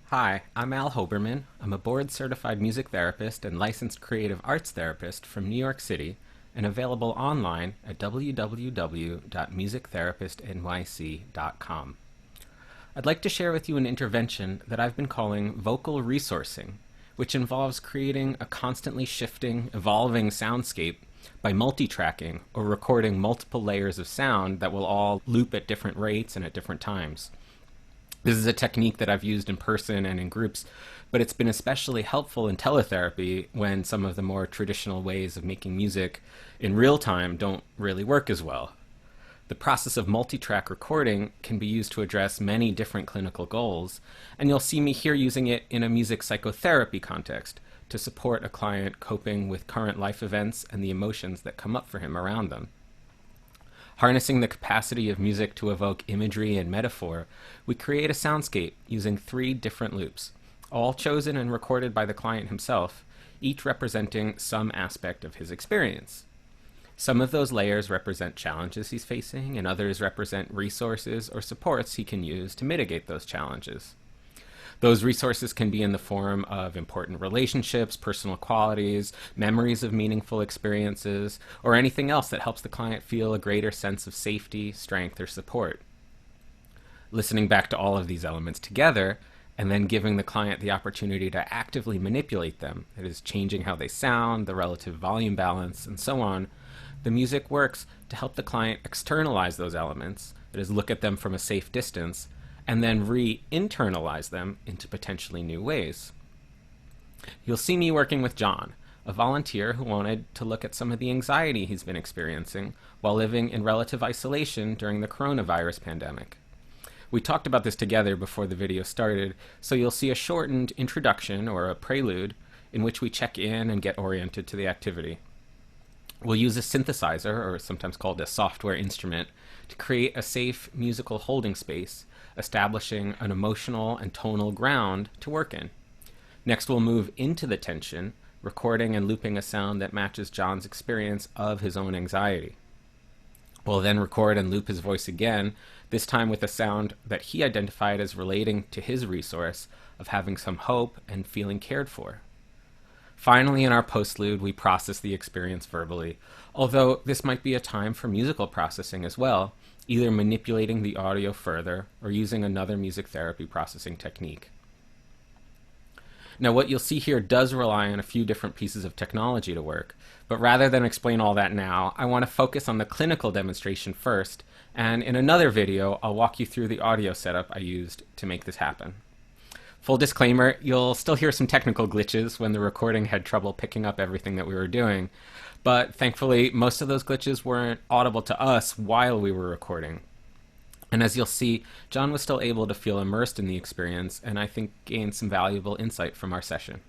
Hi, I'm Al Hoberman. I'm a board certified music therapist and licensed creative arts therapist from New York City and available online at www.musictherapistnyc.com. I'd like to share with you an intervention that I've been calling vocal resourcing, which involves creating a constantly shifting, evolving soundscape by multi-tracking or recording multiple layers of sound that will all loop at different rates and at different times. This is a technique that I've used in person and in groups, but it's been especially helpful in teletherapy when some of the more traditional ways of making music in real time don't really work as well. The process of multi-track recording can be used to address many different clinical goals, and you'll see me here using it in a music psychotherapy context to support a client coping with current life events and the emotions that come up for him around them. Harnessing the capacity of music to evoke imagery and metaphor, we create a soundscape using 3 different loops, all chosen and recorded by the client himself, each representing some aspect of his experience. Some of those layers represent challenges he's facing, and others represent resources or supports he can use to mitigate those challenges. Those resources can be in the form of important relationships, personal qualities, memories of meaningful experiences, or anything else that helps the client feel a greater sense of safety, strength, or support. Listening back to all of these elements together, and then giving the client the opportunity to actively manipulate them, that is, changing how they sound, the relative volume balance, and so on, the music works to help the client externalize those elements, that is, look at them from a safe distance, and then re-internalize them into potentially new ways. You'll see me working with John, a volunteer who wanted to look at some of the anxiety he's been experiencing while living in relative isolation during the coronavirus pandemic. We talked about this together before the video started, so you'll see a shortened introduction or a prelude in which we check in and get oriented to the activity. We'll use a synthesizer, or sometimes called a software instrument, to create a safe musical holding space, establishing an emotional and tonal ground to work in. Next, we'll move into the tension, recording and looping a sound that matches John's experience of his own anxiety. We'll then record and loop his voice again, this time with a sound that he identified as relating to his resource of having some hope and feeling cared for. Finally, in our postlude, we process the experience verbally, although this might be a time for musical processing as well, either manipulating the audio further or using another music therapy processing technique. Now, what you'll see here does rely on a few different pieces of technology to work, but rather than explain all that now, I want to focus on the clinical demonstration first, and in another video, I'll walk you through the audio setup I used to make this happen. Full disclaimer, you'll still hear some technical glitches when the recording had trouble picking up everything that we were doing, but thankfully most of those glitches weren't audible to us while we were recording. And as you'll see, John was still able to feel immersed in the experience and I think gained some valuable insight from our session.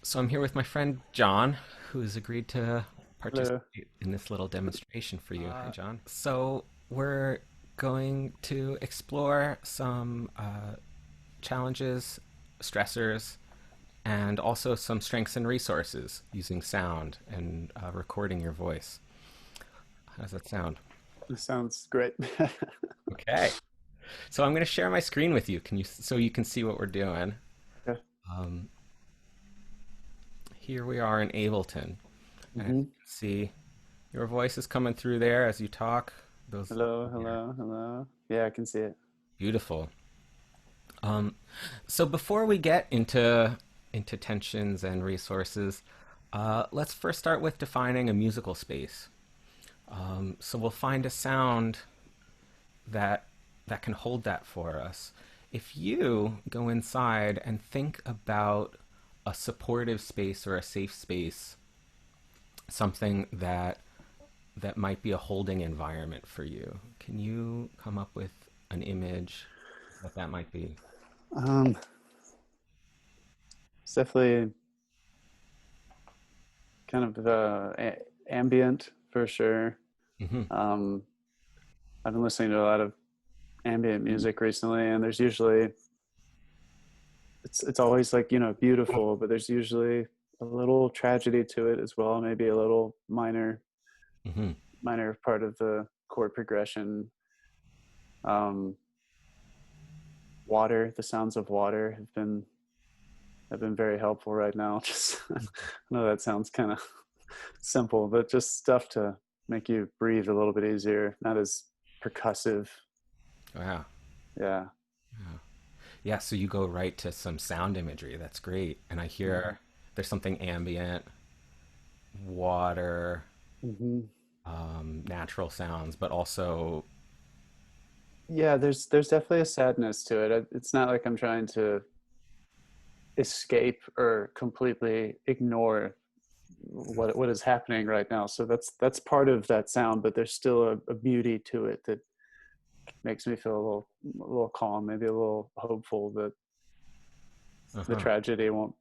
So I'm here with my friend John, who has agreed to Hello. participate in this little demonstration for you. Hi, Uh, John. So we're going to explore some challenges, stressors, and also some strengths and resources using sound and recording your voice. How does that sound? this sounds great. Okay. So I'm going to share my screen with you. Can you so you can see what we're doing? Okay. Um, Here we are in Ableton, and hmm you can see your voice is coming through there as you talk. Those Hello, yeah, hello, hello. Yeah, I can see it. beautiful. Um, so before we get into tensions and resources, let's first start with defining a musical space. So we'll find a sound that that can hold that for us. If you go inside and think about a supportive space or a safe space, something that might be a holding environment for you, can you come up with an image what that might be? Um, it's definitely kind of ambient for sure. Hmm. Um, I've been listening to a lot of ambient music recently, and there's usually it's always like beautiful, but there's usually a little tragedy to it as well. Maybe a little Hmm. minor part of the chord progression. Um, water, the sounds of water have been very helpful right now. Just I know that sounds kind of simple, but just stuff to make you breathe a little bit easier, not as percussive. Wow. Yeah. Yeah, so you go right to some sound imagery. That's great. And I hear there's something ambient, water, Mm-hmm. natural sounds, but also, Yeah, there's definitely a sadness to it. It's not like I'm trying to escape or completely ignore what is happening right now. So that's part of that sound, but there's still a beauty to it that makes me feel a little calm, maybe a little hopeful that the uh-huh. tragedy won't,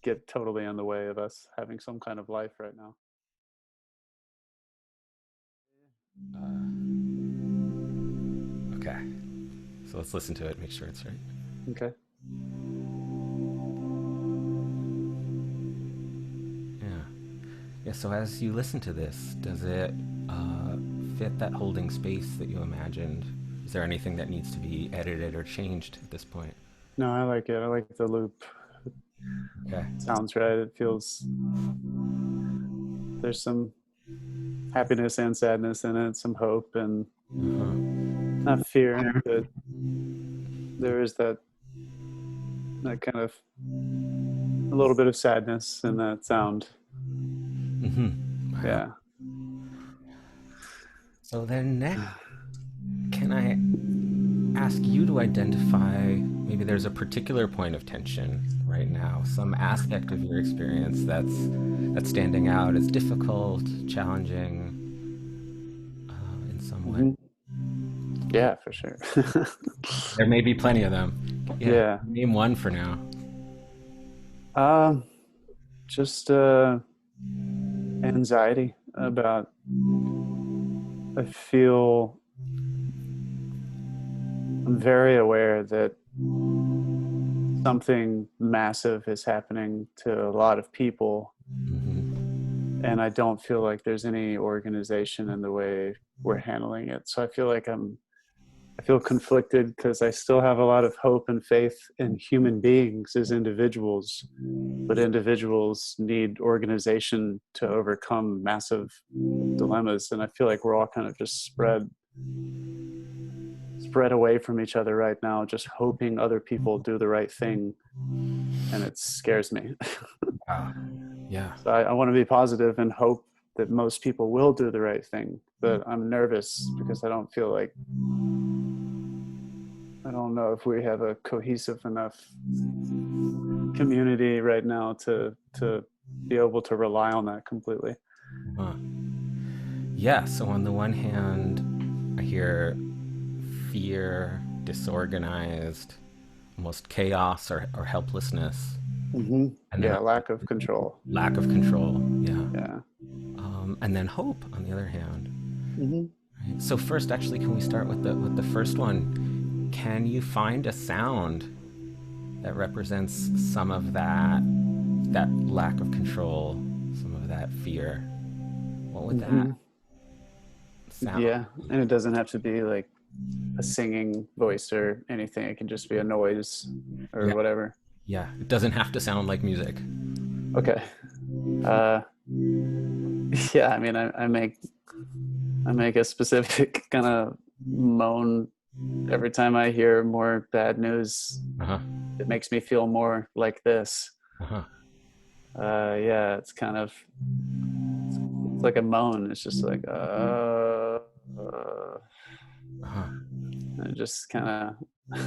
get totally in the way of us having some kind of life right now. Okay. So let's listen to it, make sure it's right. Okay. Yeah. Yeah, so as you listen to this, does it uh, fit that holding space that you imagined? Is there anything that needs to be edited or changed at this point? No, I like it. I like the loop. Okay. Sounds right. It feels there's some happiness and sadness in it, some hope and Uh-huh. not fear, but there is that kind of a little bit of sadness in that sound. Mm-hmm. Wow. Yeah. So then next, can I ask you to identify maybe there's a particular point of tension right now, some aspect of your experience that's standing out as difficult, challenging in some way. Hmm. Yeah, for sure. There may be plenty of them. Yeah, Yeah. name one for now. Um, just anxiety about I feel I'm very aware that something massive is happening to a lot of people, Hmm. and I don't feel like there's any organization in the way we're handling it. So I feel conflicted because I still have a lot of hope and faith in human beings as individuals, but individuals need organization to overcome massive dilemmas, and I feel like we're all kind of just spread away from each other right now, just hoping other people do the right thing, and it scares me. Wow. Yeah. So I want to be positive and hope that most people will do the right thing, but I'm nervous because I don't know if we have a cohesive enough community right now to be able to rely on that completely. Huh. Yeah. So on the one hand, I hear fear, disorganized, almost chaos or helplessness, Hmm. and then Yeah, lack of control. lack of control. Yeah. Yeah. And then hope on the other hand. Hmm. Right? So first, actually, can we start with the first one? Can you find a sound that represents some of that lack of control, some of that fear? What would that Hmm. sound? Yeah, and it doesn't have to be like a singing voice or anything. It can just be a noise or Yeah, whatever. yeah. It doesn't have to sound like music. Okay. Uh, yeah, I mean, I make a specific kind of moan every time I hear more bad news. Uh huh. It makes me feel more like this. Uh huh. Yeah, it's kind of it's like a moan. It's just like Uh huh. and it just kind of I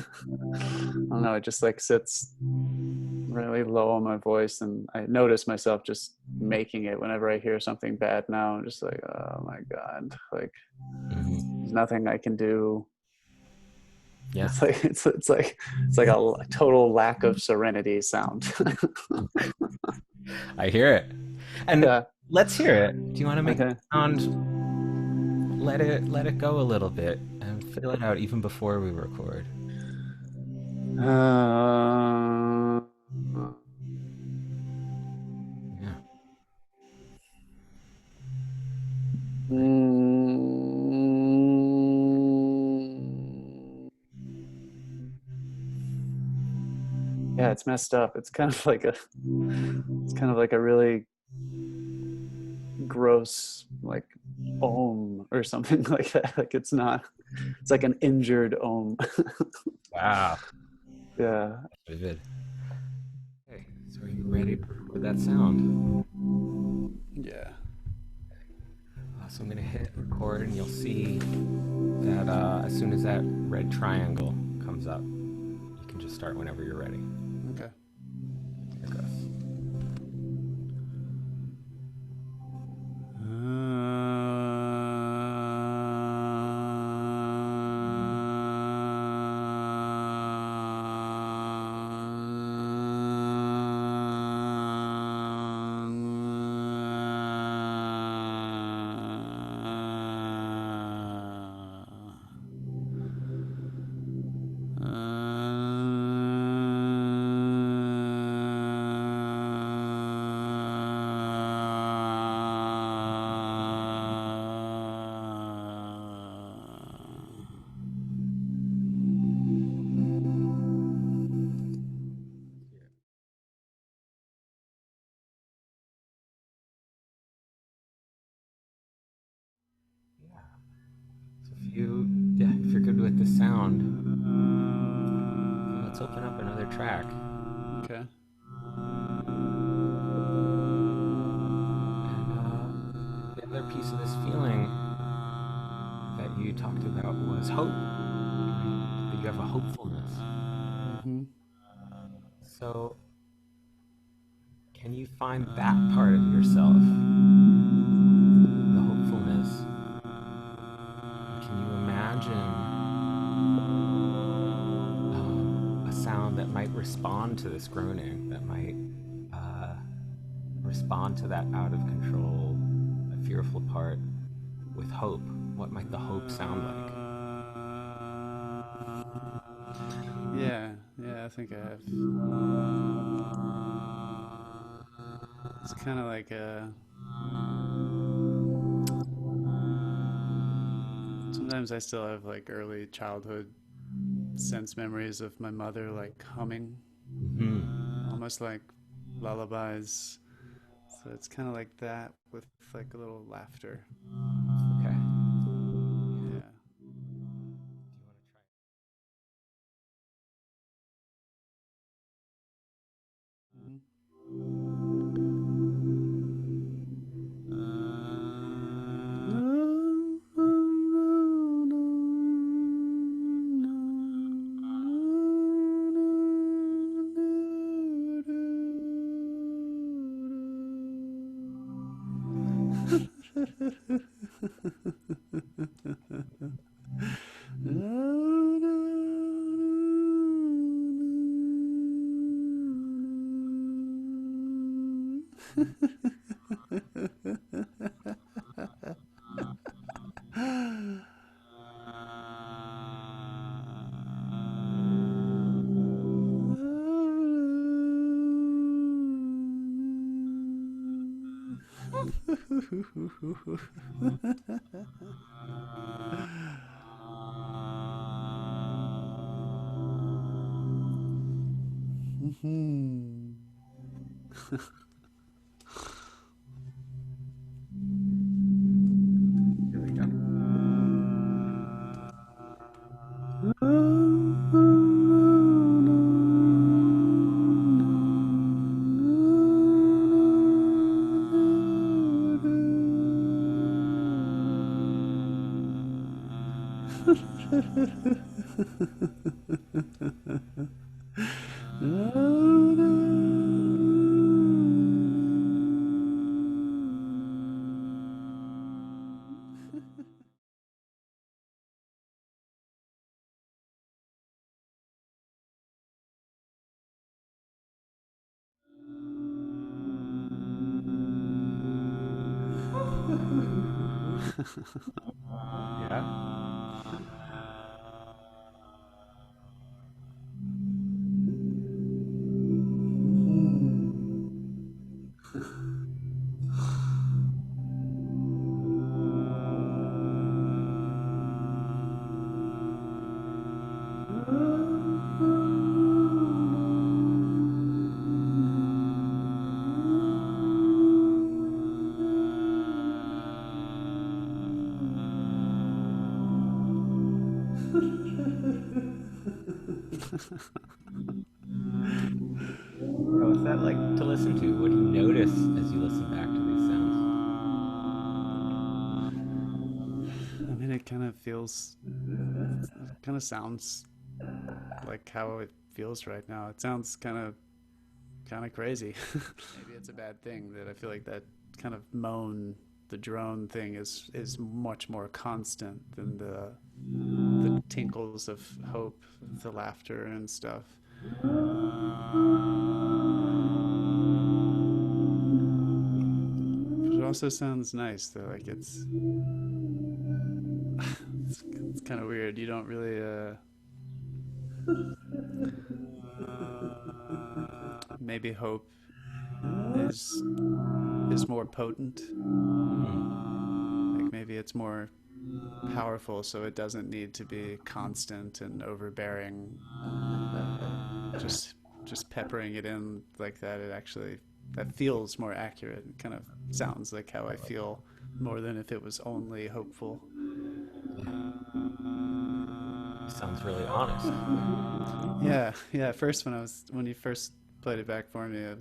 don't know. It just like sits really low on my voice, and I notice myself just making it whenever I hear something bad. Now I'm just like, oh my god, like Hmm. there's nothing I can do. Yeah, It's like a total lack of serenity sound. I hear it. And Yeah. let's hear it. Do you want to make the Okay. sound? Let it go a little bit and fill it out even before we record. Uh, Yeah. mm, yeah, it's messed up. It's kind of like a really gross like ohm or something like that. Like it's not. It's like an injured ohm. Wow. Yeah. Vivid. Okay, so are you ready to record that sound? Yeah. So I'm going to hit record, and you'll see that as soon as that red triangle comes up, you can just start whenever you're ready. Okay. Here it goes. Yeah. So if you're good with the sound, let's open up another track. Okay. And the other piece of this feeling that you talked about was hope. Right? That you have a hopefulness. Mm-hmm. So, can you find that part of yourself, the hopefulness? Can you imagine a sound that might respond to this groaning, that might respond to that out of control, a fearful part with hope? What might the hope sound like? Yeah. Yeah. I think I have. It's kind of like a. Sometimes I still have like early childhood sense memories of my mother like humming, Hmm. almost like lullabies. So it's kind of like that with like a little laughter. Okay. Yeah. Mhm. Mhm. Here we go. Yeah. Yeah, what's that like to listen to? What do you notice as you listen back to these sounds? I mean, it kind of feels, it kind of sounds like how it feels right now. It sounds kind of crazy. Maybe it's a bad thing that I feel like that kind of moan, the drone thing is much more constant than the tinkles of hope, the laughter and stuff. But it also sounds nice though. Like it's kind of weird. You don't really maybe hope is is more potent. Like maybe it's more powerful, so it doesn't need to be constant and overbearing. Just just peppering it in like that, it actually that feels more accurate. It kind of sounds like how I feel more than if it was only hopeful. Sounds really honest. Yeah, yeah. At first, when you first played it back for me, I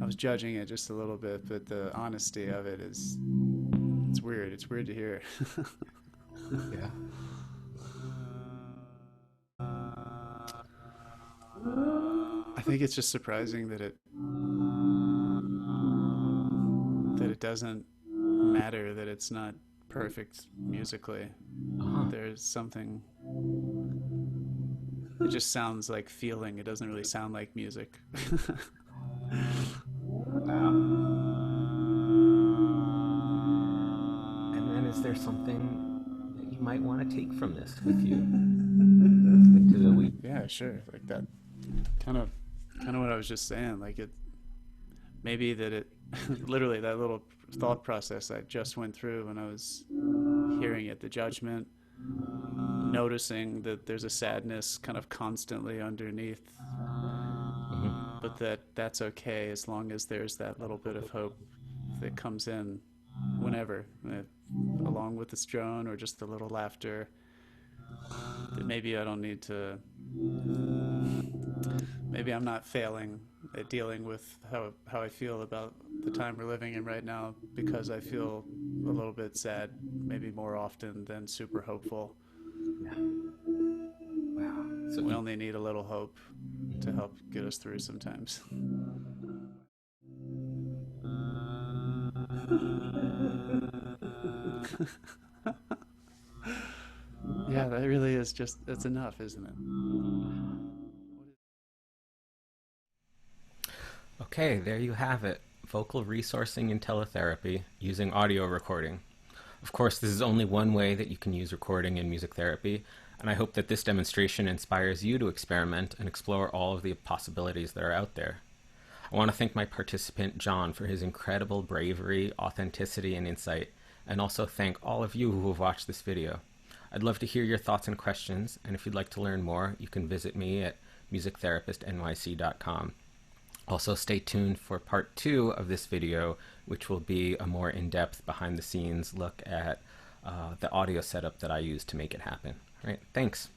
was judging it just a little bit, but the honesty of it is it's weird. It's weird to hear. Yeah. I think it's just surprising that it doesn't matter that it's not perfect musically. Uh-huh. There's something. It just sounds like feeling. It doesn't really sound like music. Wow. And then is there something that you might want to take from this with you into the week? Yeah, sure. Like that kind of kind of what I was just saying. Like it maybe that it literally that little thought process I just went through when I was hearing it, the judgment, noticing that there's a sadness kind of constantly underneath, Mm-hmm. but that's okay as long as there's that little bit of hope that comes in whenever, along with this drone or just the little laughter. That maybe I don't need to. Maybe I'm not failing at dealing with how I feel about the time we're living in right now because I feel a little bit sad, maybe more often than super hopeful. Yeah. Wow. So We you, only need a little hope to help get us through sometimes. Yeah, that really is just, that's enough, isn't it? okay, there you have it. Vocal resourcing in teletherapy using audio recording. Of course, this is only one way that you can use recording in music therapy, and I hope that this demonstration inspires you to experiment and explore all of the possibilities that are out there. I want to thank my participant, John, for his incredible bravery, authenticity, and insight, and also thank all of you who have watched this video. I'd love to hear your thoughts and questions, and if you'd like to learn more, you can visit me at musictherapistnyc.com. Also, stay tuned for part 2 of this video, which will be a more in-depth, behind-the-scenes look at the audio setup that I use to make it happen. All right, thanks.